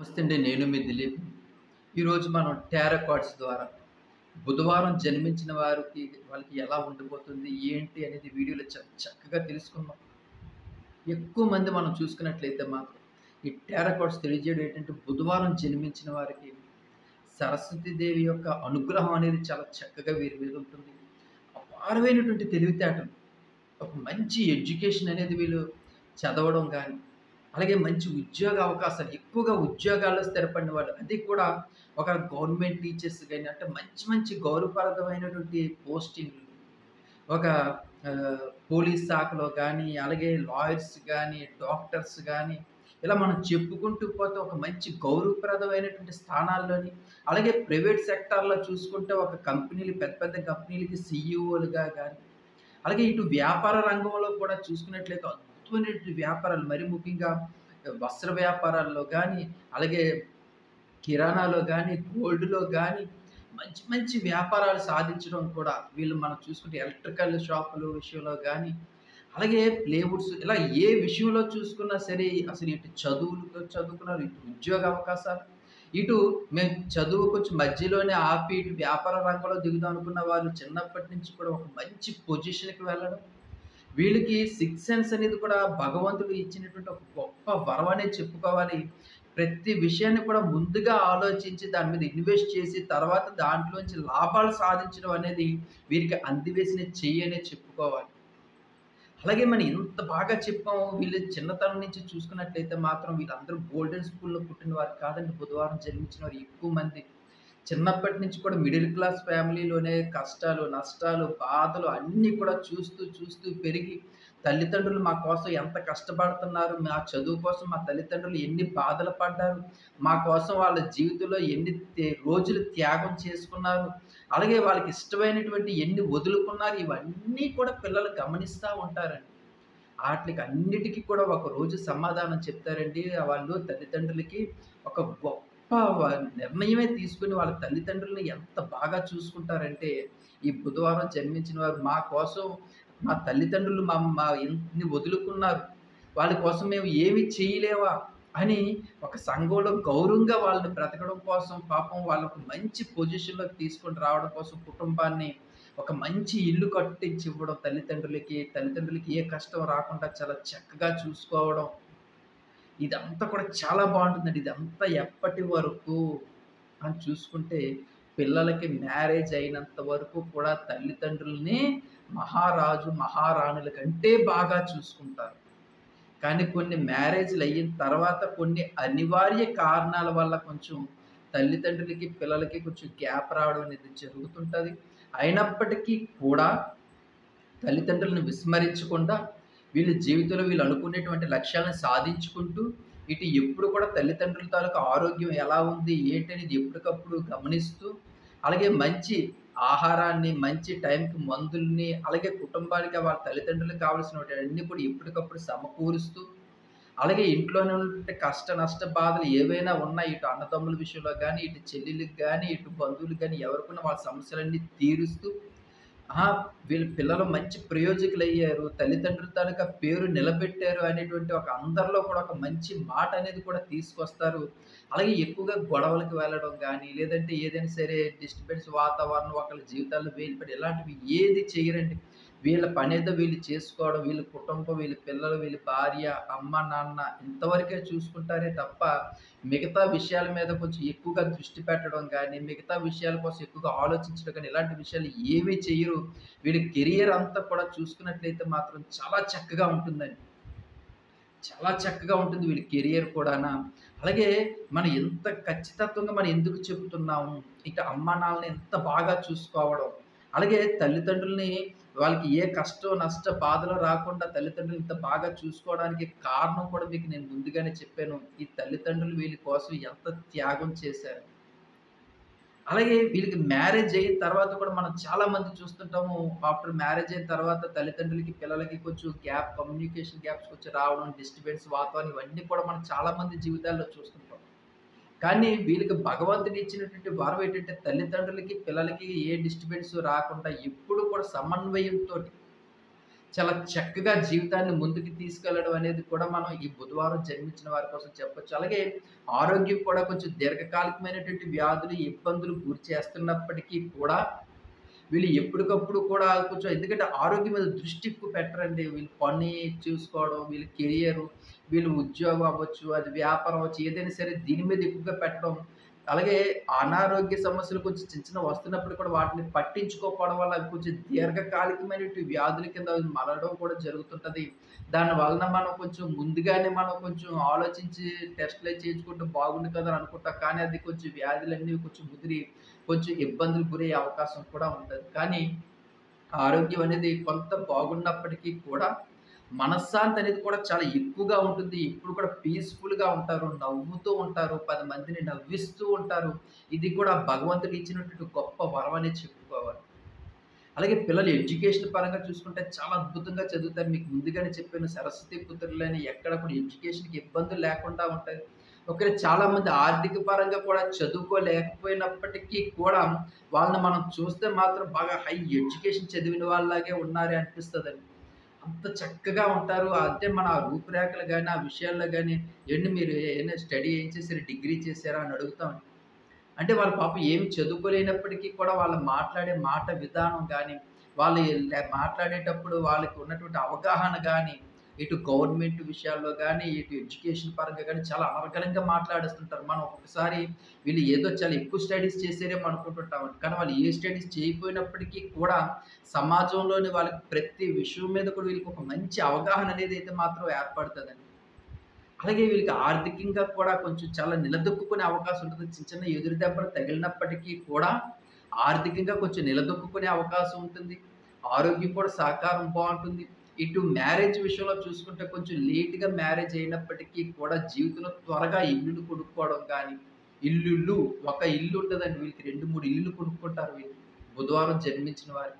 నమస్తే అండి. నేను మీ దిలీప్. ఈరోజు మనం టారో కార్డ్స్ ద్వారా బుధవారం జన్మించిన వాళ్ళకి ఎలా ఉండిపోతుంది, ఏంటి అనేది వీడియోలో చక్కగా తెలుసుకుందాం. ఎక్కువ మంది మనం చూసుకున్నట్లయితే మాత్రం ఈ టారో కార్డ్స్ తెలియజేయడం ఏంటంటే బుధవారం జన్మించిన వారికి సరస్వతీదేవి యొక్క అనుగ్రహం అనేది చాలా చక్కగా వీరి మీద ఉంటుంది. అపారమైనటువంటి తెలివితేటలు, ఒక మంచి ఎడ్యుకేషన్ అనేది వీళ్ళు చదవడం గానీ, అలాగే మంచి ఉద్యోగ అవకాశాలు, ఎక్కువగా ఉద్యోగాల్లో స్థిరపడిన వాళ్ళు. అది కూడా ఒక గవర్నమెంట్ టీచర్స్ గాని, అంటే మంచి మంచి గౌరవప్రదమైనటువంటి పోస్టింగ్‌లు. ఒక పోలీస్ శాఖలో గానీ, అలాగే లాయర్స్ గానీ, డాక్టర్స్ గానీ, ఇలా మనం చెప్పుకుంటూ పోతే ఒక మంచి గౌరవప్రదమైనటువంటి స్థానాల్లోని, అలాగే ప్రైవేట్ సెక్టార్‌లో చూసుకుంటే ఒక కంపెనీలు, పెద్ద పెద్ద కంపెనీలకి సీఈఓలుగా గానీ, అలాగే ఇటు వ్యాపార రంగంలో కూడా చూసుకున్నట్లయితే అద్భుతమైనటువంటి వ్యాపారాలు, మరి ముఖ్యంగా వస్త్ర వ్యాపారాల్లో గానీ, అలాగే కిరాణాలో గానీ, గోల్డ్‌లో గానీ, మంచి మంచి వ్యాపారాలు సాధించడం కూడా వీళ్ళు మనం చూసుకుంటే ఎలక్ట్రికల్ షాపుల విషయంలో గానీ, అలాగే ప్లేవుడ్స్, ఇలా ఏ విషయంలో చూసుకున్నా సరే అసలు ఇటు చదువులు చదువుకున్నారు, ఇటు ఉద్యోగ అవకాశాలు, ఇటు మేము చదువు కొంచెం మధ్యలోనే ఆపి ఇటు వ్యాపార రంగంలో దిగుదాం అనుకున్న వాళ్ళు చిన్నప్పటి నుంచి కూడా ఒక మంచి పొజిషన్‌కి వెళ్ళడం. వీళ్ళకి సిక్స్త్ సెన్స్ అనేది కూడా భగవంతుడు ఇచ్చినటువంటి ఒక గొప్ప వరం అనే చెప్పుకోవాలి. ప్రతి విషయాన్ని కూడా ముందుగా ఆలోచించి దాని మీద ఇన్వెస్ట్ చేసి తర్వాత దాంట్లోంచి లాభాలు సాధించడం అనేది వీరికి అందివేసిన చెయ్యి అనే చెప్పుకోవాలి. అలాగే మనం ఇంత బాగా చెప్పాము. వీళ్ళు చిన్నతనం నుంచి చూసుకున్నట్లయితే మాత్రం వీళ్ళందరూ గోల్డెన్ స్కూల్‌లో పుట్టిన వారు కాదండి. బుధవారం జన్మించిన వారు ఎక్కువ మంది. చిన్నప్పటి నుంచి కూడా మిడిల్ క్లాస్ ఫ్యామిలీలోనే కష్టాలు, నష్టాలు, బాధలు అన్నీ కూడా చూస్తూ, చూస్తూ పెరిగి తల్లిదండ్రులు మా కోసం ఎంత కష్టపడుతున్నారు, మా చదువు కోసం మా తల్లిదండ్రులు ఎన్ని బాధలు పడ్డారు, మా కోసం వాళ్ళ జీవితంలో ఎన్ని రోజులు త్యాగం చేసుకున్నారు, అలాగే వాళ్ళకి ఇష్టమైనటువంటి ఎన్ని వదులుకున్నారు, ఇవన్నీ కూడా పిల్లలు గమనిస్తా ఉంటారండి. ఆట్లికి అన్నిటికి కూడా ఒకరోజు సమాధానం చెప్తారండి. వాళ్ళు తల్లిదండ్రులకి ఒక గొప్ప నిర్ణయమే తీసుకొని వాళ్ళ తల్లిదండ్రులని ఎంత బాగా చూసుకుంటారంటే, ఈ బుధవారం జన్మించిన వారు మా కోసం మా తల్లిదండ్రులు మా ఇన్ని వదులుకున్నారు. వాళ్ళ కోసం మేము ఏమి చేయలేవా అని ఒక సంఘంలో గౌరవంగా వాళ్ళని బ్రతకడం కోసం పాపం వాళ్ళకు మంచి పొజిషన్‌లోకి తీసుకొని రావడం కోసం కుటుంబాన్ని ఒక మంచి ఇల్లు కట్టించి ఇవ్వడం తల్లిదండ్రులకి, తల్లిదండ్రులకి ఏ కష్టం రాకుండా చాలా చక్కగా చూసుకోవడం. ఇదంతా కూడా చాలా బావుంటుందండి. ఇదంతా ఎప్పటి వరకు అని చూసుకుంటే, పిల్లలకి మ్యారేజ్ అయినంత వరకు కూడా తల్లిదండ్రులని మహారాజు, మహారాణుల కంటే బాగా చూసుకుంటారు. కానీ కొన్ని మ్యారేజ్‌లయిన తర్వాత కొన్ని అనివార్య కారణాల వల్ల కొంచెం తల్లిదండ్రులకి, పిల్లలకి కొంచెం గ్యాప్ రావడం అనేది జరుగుతుంటది. అయినప్పటికీ కూడా తల్లిదండ్రులను విస్మరించకుండా వీళ్ళ జీవితంలో వీళ్ళు అనుకునేటువంటి లక్ష్యాలను సాధించుకుంటూ, ఇటు ఎప్పుడు కూడా తల్లిదండ్రుల తాలూకా ఆరోగ్యం ఎలా ఉంది, ఏంటనేది ఎప్పటికప్పుడు గమనిస్తూ, అలాగే మంచి ఆహారాన్ని, మంచి టైంకి మందుల్ని, అలాగే కుటుంబానికి వాళ్ళ తల్లిదండ్రులకు కావాల్సినవన్నీ కూడా ఎప్పటికప్పుడు సమకూరుస్తూ, అలాగే ఇంట్లోనే ఉన్నటువంటి కష్ట, నష్ట బాధలు ఏవైనా ఉన్నా ఇటు అన్నదమ్ముల విషయంలో గానీ, ఇటు చెల్లెళ్ళకి గానీ, ఇటు బంధువులకు గానీ ఎవరికున్న వాళ్ళ సమస్యలన్నీ తీరుస్తూ, ఆ! వీళ్ళ పిల్లలు మంచి ప్రయోజకులయ్యారు, తల్లిదండ్రుల తాలూకా పేరు నిలబెట్టారు అనేటువంటి ఒక అందరిలో కూడా ఒక మంచి మాట అనేది కూడా తీసుకొస్తారు. అలాగే ఎక్కువగా గొడవలకి వెళ్ళడం గానీ, లేదంటే ఏదైనా సరే డిస్టర్బెన్స్ వాతావరణం ఒకళ్ళ జీవితాల్లో వేలిపడి ఇలాంటివి ఏది చెయ్యరండి. వీళ్ళ పనేదో వీళ్ళు చేసుకోవడం, వీళ్ళ కుటుంబం, వీళ్ళ పిల్లలు, వీళ్ళ భార్య, అమ్మ, నాన్న ఇంతవరకే చూసుకుంటారే తప్ప, మిగతా విషయాల మీద కొంచెం ఎక్కువగా దృష్టి పెట్టడం గానీ, మిగతా విషయాల కోసం ఎక్కువగా ఆలోచించడం గానీ, ఇలాంటి విషయాలు ఏమీ చెయ్యరు. వీళ్ళ కెరియర్ అంతా కూడా చూసుకున్నట్లయితే మాత్రం చాలా చక్కగా ఉంటుందండి. చాలా చక్కగా ఉంటుంది వీళ్ళ కెరియర్ కూడాన. అలాగే మనం ఎంత ఖచ్చితత్వంగా మనం ఎందుకు చెప్తున్నాము, ఇక అమ్మానాన్నలని ఎంత బాగా చూసుకోవడం, అలాగే తల్లిదండ్రులని వాళ్ళకి ఏ కష్టం, నష్ట, బాధలు రాకుండా తల్లిదండ్రులు ఇంత బాగా చూసుకోవడానికి కారణం కూడా మీకు నేను ముందుగానే చెప్పాను. ఈ తల్లిదండ్రులు వీళ్ళ కోసం ఎంత త్యాగం చేశారు. అలాగే వీళ్ళకి మ్యారేజ్ అయిన తర్వాత కూడా మనం చాలా మంది చూస్తుంటాము. ఆఫ్టర్ మ్యారేజ్ అయిన తర్వాత తల్లిదండ్రులకి, పిల్లలకి కొంచెం గ్యాప్, కమ్యూనికేషన్ గ్యాప్స్ కొంచెం రావడం, డిస్టర్బెన్స్ వాతావరణం ఇవన్నీ కూడా మనం చాలా మంది జీవితాల్లో చూస్తుంటాం. కానీ వీళ్ళకి భగవంతుడు ఇచ్చినటువంటి వరం ఏంటంటే తల్లిదండ్రులకి, పిల్లలకి ఏ డిస్టర్బెన్స్ రాకుండా ఎప్పుడు కూడా సమన్వయంతోటి చాలా చక్కగా జీవితాన్ని ముందుకు తీసుకెళ్లడం అనేది కూడా మనం ఈ బుధవారం జన్మించిన వారి కోసం చెప్పొచ్చు. అలాగే ఆరోగ్యం కూడా కొంచెం దీర్ఘకాలికమైనటువంటి వ్యాధులు, ఇబ్బందులు గురి చేస్తున్నప్పటికీ కూడా వీళ్ళు ఎప్పటికప్పుడు కూడా కొంచెం ఎందుకంటే ఆరోగ్యం మీద దృష్టి ఎక్కువ పెట్టరండి. వీళ్ళు పని చూసుకోవడం, వీళ్ళ కెరియరు, వీళ్ళు ఉద్యోగం అవ్వచ్చు, అది వ్యాపారం అవ్వచ్చు, ఏదైనా సరే దీని మీద ఎక్కువగా పెట్టడం. అలాగే అనారోగ్య సమస్యలు కొంచెం చిన్న చిన్నవి వస్తున్నప్పుడు కూడా వాటిని పట్టించుకోకపోవడం వల్ల అవి కొంచెం దీర్ఘకాలికమైనటువంటి వ్యాధుల కింద అవి మలగడం కూడా జరుగుతుంటది. దాని వలన మనం కొంచెం ముందుగానే మనం కొంచెం ఆలోచించి టెస్ట్‌లయి చేయించుకుంటే బాగుండు కదా అని అనుకుంటాం. కానీ అది కొంచెం వ్యాధులన్నీ కొంచెం ముదిరి కొంచెం ఇబ్బందులకు గురయ్యే అవకాశం కూడా ఉంటది. కానీ ఆరోగ్యం అనేది కొంత బాగున్నప్పటికీ కూడా మనశ్శాంతి అనేది కూడా చాలా ఎక్కువగా ఉంటుంది. ఎప్పుడు కూడా పీస్‌ఫుల్‌గా ఉంటారు. నవ్వుతూ ఉంటారు. 10 మందిని నవ్విస్తూ ఉంటారు. ఇది కూడా భగవంతుడు ఇచ్చినటువంటి గొప్ప వరం అనే చెప్పుకోవాలి. అలాగే పిల్లలు ఎడ్యుకేషన్ పరంగా చూసుకుంటే చాలా అద్భుతంగా చదువుతారు. మీకు ముందుగానే చెప్పాను సరస్వతి పుత్రులని ఎక్కడ కూడా ఎడ్యుకేషన్‌కి ఇబ్బందులు లేకుండా ఉంటాయి. ఒకవేళ చాలామంది ఆర్థిక పరంగా కూడా చదువుకోలేకపోయినప్పటికీ కూడా వాళ్ళని మనం చూస్తే మాత్రం బాగా హై ఎడ్యుకేషన్ చదివిన వాళ్ళలాగే ఉన్నారే అనిపిస్తదండి. అంత చక్కగా ఉంటారు. అంటే మన ఆ రూపురేఖలు గాని, ఆ విషయాల్లో గాని, "ఏండి మీరు ఏమైనా స్టడీ ఏం చేసారు? డిగ్రీ చేసారా?" అని అడుగుతాం. అంటే వాళ్ళు పాపం ఏమి చదువుకోలేనప్పటికీ కూడా వాళ్ళు మాట్లాడే మాట విధానం గాని, వాళ్ళు మాట్లాడేటప్పుడు వాళ్ళకి ఉన్నటువంటి అవగాహన గాని, ఇటు గవర్నమెంట్ విషయాల్లో గాని, ఇటు ఎడ్యుకేషన్ పరంగా గాని చాలా అనర్గళంగా మాట్లాడేస్తుంటారు. మనం ఒక్కొక్కసారి వీళ్ళు ఏదో చాలా ఎక్కువ స్టడీస్ చేసారేమో అనుకుంటుంటామండి. కానీ వాళ్ళు ఏ స్టడీస్ చేయకపోయినప్పటికీ కూడా సమాజంలోని వాళ్ళకి ప్రతి విషయం మీద కూడా వీళ్ళకి ఒక మంచి అవగాహన అనేది అయితే మాత్రం ఏర్పడతదండి. అలాగే వీళ్ళకి ఆర్థికంగా కూడా కొంచెం చాలా నిలదొక్కుకునే అవకాశం ఉంటుంది. చిన్న చిన్న ఎదురు దెబ్బలు తగిలినప్పటికీ కూడా ఆర్థికంగా కొంచెం నిలదొక్కుకునే అవకాశం ఉంటుంది. ఆరోగ్యం కూడా సహకారం బావుంటుంది. ఇటు మ్యారేజ్ విషయంలో చూసుకుంటే కొంచెం లేట్‌గా మ్యారేజ్ అయినప్పటికీ కూడా జీవితంలో త్వరగా ఇల్లులు కొనుక్కోవడం గానీ, ఇల్లులు ఒక ఇల్లు ఉండదండి వీళ్ళకి 2, 3 ఇల్లులు కొనుక్కుంటారు వీళ్ళు. బుధవారం జన్మించిన వారు.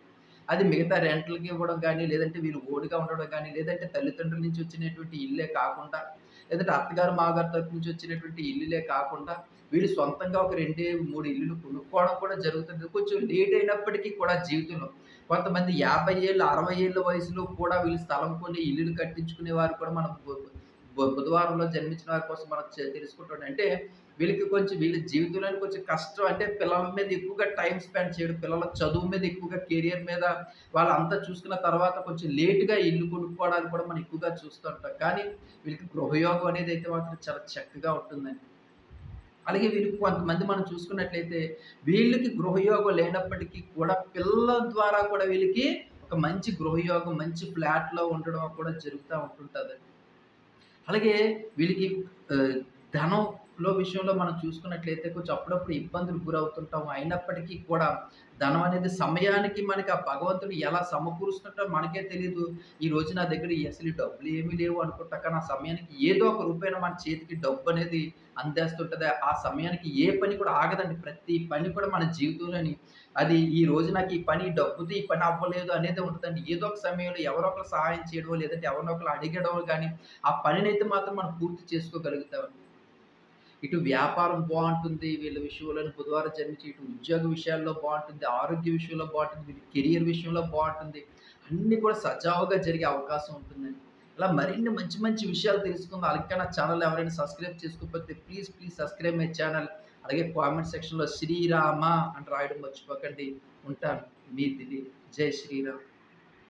అది మిగతా రెంట్‌లకి ఇవ్వడం గానీ, లేదంటే వీళ్ళు ఓన్‌గా ఉండడం గానీ, లేదంటే తల్లిదండ్రుల నుంచి వచ్చినటువంటి ఇల్లే కాకుండా, లేదంటే అత్తగారు, మామగారు తరపు నుంచి వచ్చినటువంటి ఇల్లులే కాకుండా, వీళ్ళు సొంతంగా ఒక 2, 3 ఇల్లులు కొనుక్కోవడం కూడా జరుగుతుంది. కొంచెం లేట్ అయినప్పటికీ కూడా జీవితంలో కొంతమంది 50 ఏళ్ళు, 60 ఏళ్ల వయసులో కూడా వీళ్ళు స్థలం కొని ఇల్లులు కట్టించుకునే వారు కూడా మనం బుధవారంలో జన్మించిన వారి కోసం మనం తెలుసుకుంటాం. అంటే వీళ్ళకి కొంచెం వీళ్ళ జీవితంలోని కొంచెం కష్టం అంటే పిల్లల మీద ఎక్కువగా టైమ్ స్పెండ్ చేయడం, పిల్లల చదువు మీద ఎక్కువగా కెరియర్ మీద వాళ్ళంతా చూసుకున్న తర్వాత కొంచెం లేట్‌గా ఇల్లు కొనుక్కోవడానికి కూడా మనం ఎక్కువగా చూస్తుంటాం. కానీ వీళ్ళకి గృహయోగం అనేది అయితే మాత్రం చాలా చక్కగా ఉంటుందండి. అలాగే వీళ్ళకి కొంతమంది మనం చూసుకున్నట్లయితే వీళ్ళకి గృహయోగం లేనప్పటికీ కూడా పిల్లల ద్వారా కూడా వీళ్ళకి ఒక మంచి గృహయోగం, మంచి ఫ్లాట్‌లో ఉండడం కూడా జరుగుతా ఉంటుంటదండి. అలాగే వీళ్ళకి ఆహ్, ధనంలో విషయంలో మనం చూసుకున్నట్లయితే కొంచెం అప్పుడప్పుడు ఇబ్బందులకు గురవుతుంటాం. అయినప్పటికీ కూడా ధనం అనేది సమయానికి మనకి ఆ భగవంతుడు ఎలా సమకూరుస్తుంటాడో మనకే తెలీదు. ఈరోజు నా దగ్గర అసలు ఈ డబ్బులు ఏమీ లేవు అనుకుంటా. కానీ ఆ సమయానికి ఏదో ఒక రూపేణ మన చేతికి డబ్బనేది అందేస్తుంటది. ఆ సమయానికి ఏ పని కూడా ఆగదండి. ప్రతి పని కూడా మన జీవితంలోని అది ఈ రోజు నాకు ఈ పని డబ్బుతో ఈ పని అవ్వలేదు అనేది ఉంటదండి. ఏదో ఒక సమయంలో ఎవరో ఒకళ్ళు సహాయం చేయడమో, లేదంటే ఎవరినో ఒకళ్ళు అడగడమో గాని ఆ పనినైతే మాత్రం మనం పూర్తి చేసుకోగలుగుతామండి. ఇటు వ్యాపారం బావుంటుంది వీళ్ళ విషయంలోని బుధవారం జన్మించి, ఇటు ఉద్యోగ విషయాల్లో బావుంటుంది, ఆరోగ్య విషయంలో బావుంటుంది, వీళ్ళ కెరియర్ విషయంలో బావుంటుంది. అన్నీ కూడా సజావుగా జరిగే అవకాశం ఉంటుందండి. ఇలా మరిన్ని మంచి మంచి విషయాలు తెలుసుకుందాం. ఇంకా నా ఛానల్ ఎవరైనా సబ్స్క్రైబ్ చేసుకోకపోతే ప్లీజ్ సబ్స్క్రైబ్ మై ఛానల్. అలాగే కామెంట్ సెక్షన్‌లో శ్రీరామ అని రాయడం మర్చిపోకండి. ఉంటాను. మీ దిలీప్. జై శ్రీరామ్.